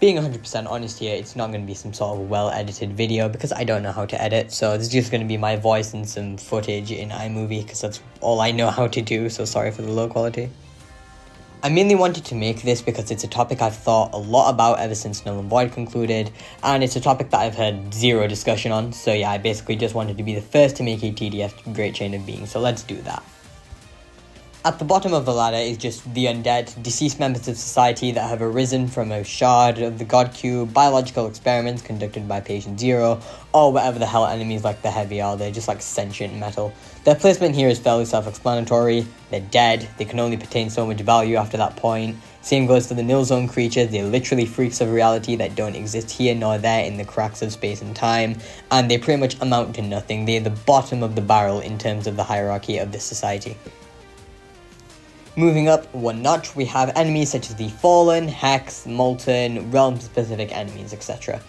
being 100% honest here, it's not going to be some sort of well-edited video because I don't know how to edit. So this is just going to be my voice and some footage in iMovie because that's all I know how to do. So sorry for the low quality. I mainly wanted to make this because it's a topic I've thought a lot about ever since Null and Void concluded, and it's a topic that I've heard zero discussion on. So yeah, I basically just wanted to be the first to make a TDS Great Chain of Being. So let's do that. At the bottom of the ladder is just the undead, deceased members of society that have arisen from a shard of the God Cube, biological experiments conducted by Patient Zero, or whatever the hell enemies like the Heavy are. They're just like sentient metal. Their placement here is fairly self-explanatory. They're dead, they can only pertain so much value after that point. Same goes for the Nil Zone creatures. They're literally freaks of reality that don't exist here nor there in the cracks of space and time, and they pretty much amount to nothing. They're the bottom of the barrel in terms of the hierarchy of this society. Moving up one notch, we have enemies such as the Fallen, Hex, Molten, realm-specific enemies, etc.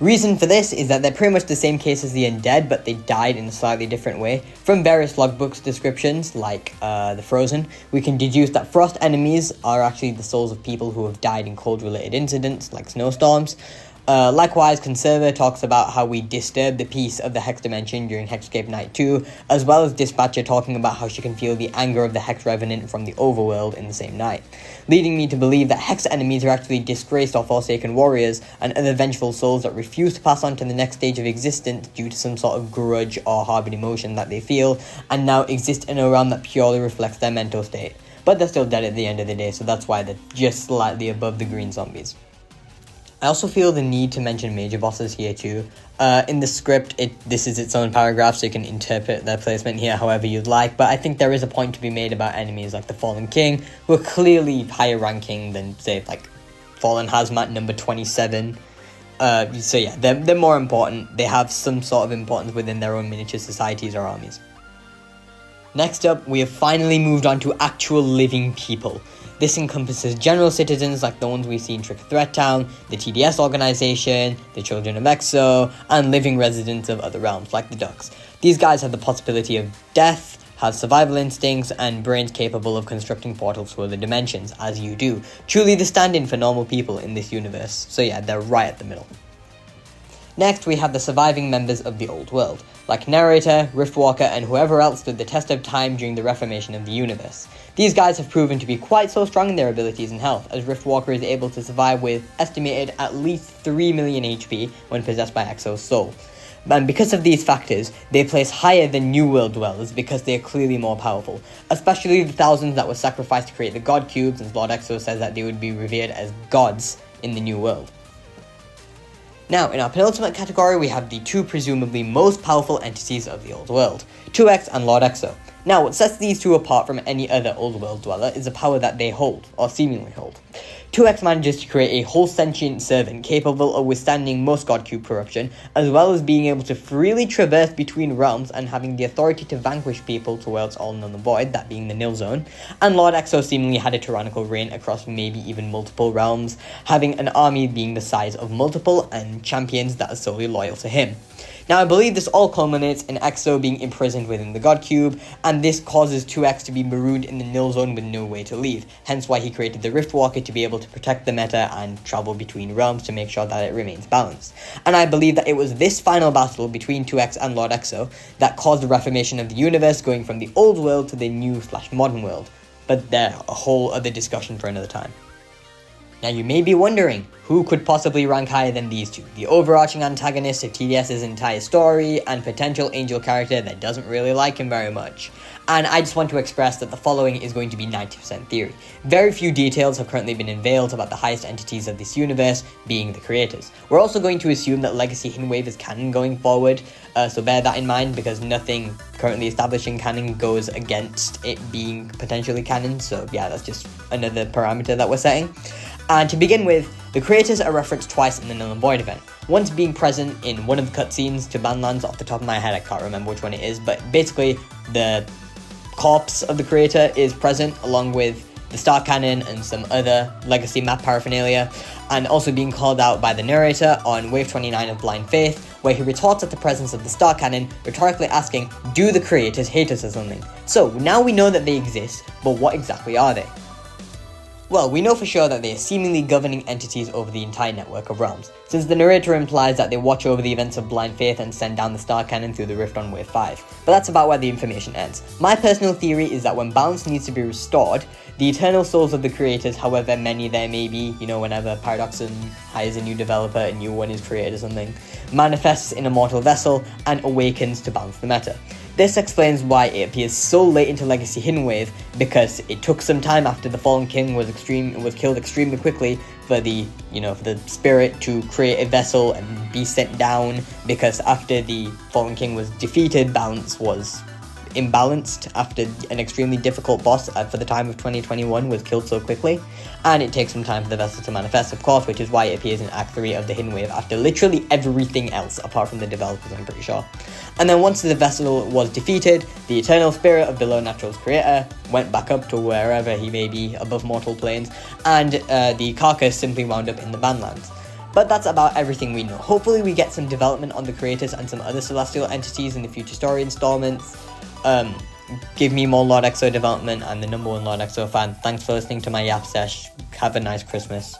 Reason for this is that they're pretty much the same case as the undead, but they died in a slightly different way. From various logbooks descriptions, like the Frozen, we can deduce that frost enemies are actually the souls of people who have died in cold-related incidents, like snowstorms. Likewise, Conserver talks about how we disturb the peace of the Hex dimension during Hexscape Night 2, as well as Dispatcher talking about how she can feel the anger of the Hex Revenant from the Overworld in the same night, leading me to believe that Hex enemies are actually disgraced or forsaken warriors and other vengeful souls that refuse to pass on to the next stage of existence due to some sort of grudge or harbored emotion that they feel, and now exist in a realm that purely reflects their mental state. But they're still dead at the end of the day, so that's why they're just slightly above the green zombies. I also feel the need to mention major bosses here too. In the script, this is its own paragraph, so you can interpret their placement here however you'd like, but I think there is a point to be made about enemies like the Fallen King, who are clearly higher ranking than, say, like Fallen Hazmat number 27. So yeah, they're more important. They have some sort of importance within their own miniature societies or armies. Next up, we have finally moved on to actual living people. This encompasses general citizens like the ones we see in Trick or Threat Town, the TDS organization, the Children of Exo, and living residents of other realms like the Ducks. These guys have the possibility of death, have survival instincts, and brains capable of constructing portals to other dimensions, as you do. Truly the stand-in for normal people in this universe. So yeah, they're right at the middle. Next, we have the surviving members of the Old World, like Narrator, Riftwalker, and whoever else stood the test of time during the reformation of the universe. These guys have proven to be quite so strong in their abilities and health, as Riftwalker is able to survive with estimated at least 3 million HP when possessed by Exo's soul. And because of these factors, they place higher than New World dwellers because they are clearly more powerful, especially the thousands that were sacrificed to create the God Cubes, and Lord Exo says that they would be revered as gods in the New World. Now, in our penultimate category, we have the two presumably most powerful entities of the Old World, 2X and Lord Exo. Now, what sets these two apart from any other Old World dweller is the power that they hold, or seemingly hold. 2X manages to create a whole sentient servant capable of withstanding most God Cube corruption, as well as being able to freely traverse between realms and having the authority to vanquish people towards all null and void, that being the Nil Zone. And Lord Exo seemingly had a tyrannical reign across maybe even multiple realms, having an army being the size of multiple and champions that are solely loyal to him. Now, I believe this all culminates in Exo being imprisoned within the God Cube, and this causes 2X to be marooned in the Nil Zone with no way to leave, hence why he created the Riftwalker to be able to protect the meta and travel between realms to make sure that it remains balanced. And I believe that it was this final battle between 2X and Lord Exo that caused the reformation of the universe, going from the old world to the new/modern world, but they're a whole other discussion for another time. Now, you may be wondering, who could possibly rank higher than these two? The overarching antagonist of TDS's entire story, and potential angel character that doesn't really like him very much. And I just want to express that the following is going to be 90% theory. Very few details have currently been unveiled about the highest entities of this universe, being the creators. We're also going to assume that Legacy Hinwave is canon going forward, so bear that in mind, because nothing currently established in canon goes against it being potentially canon, so yeah, that's just another parameter that we're setting. And to begin with, the creators are referenced twice in the Null and Void event, once being present in one of the cutscenes to Banlands. Off the top of my head, I can't remember which one it is, but basically the corpse of the creator is present along with the Star Cannon and some other Legacy map paraphernalia, and also being called out by the narrator on Wave 29 of Blind Faith, where he retorts at the presence of the Star Cannon, rhetorically asking, do the creators hate us or something? So now we know that they exist, but what exactly are they? Well, we know for sure that they are seemingly governing entities over the entire network of realms, since the narrator implies that they watch over the events of Blind Faith and send down the Star Cannon through the rift on Wave 5. But that's about where the information ends. My personal theory is that when balance needs to be restored, the eternal souls of the creators, however many there may be, whenever Paradoxon hires a new developer, a new one is created or something, manifests in a mortal vessel and awakens to balance the meta. This explains why it appears so late into Legacy Hidden Wave, because it took some time after the Fallen King was killed extremely quickly for the spirit to create a vessel and be sent down, because after the Fallen King was defeated, balance was imbalanced after an extremely difficult boss for the time of 2021 was killed so quickly, and it takes some time for the vessel to manifest, of course, which is why it appears in Act 3 of the Hidden Wave after literally everything else apart from the developers, I'm pretty sure. And then once the vessel was defeated, the eternal spirit of Below Natural's creator went back up to wherever he may be above mortal planes, and the carcass simply wound up in the Bandlands. But that's about everything we know. Hopefully we get some development on the creators and some other celestial entities in the future story installments. Give me more Lord Exo development. I'm the #1 Lord Exo fan. Thanks for listening to my yap sesh. Have a nice Christmas.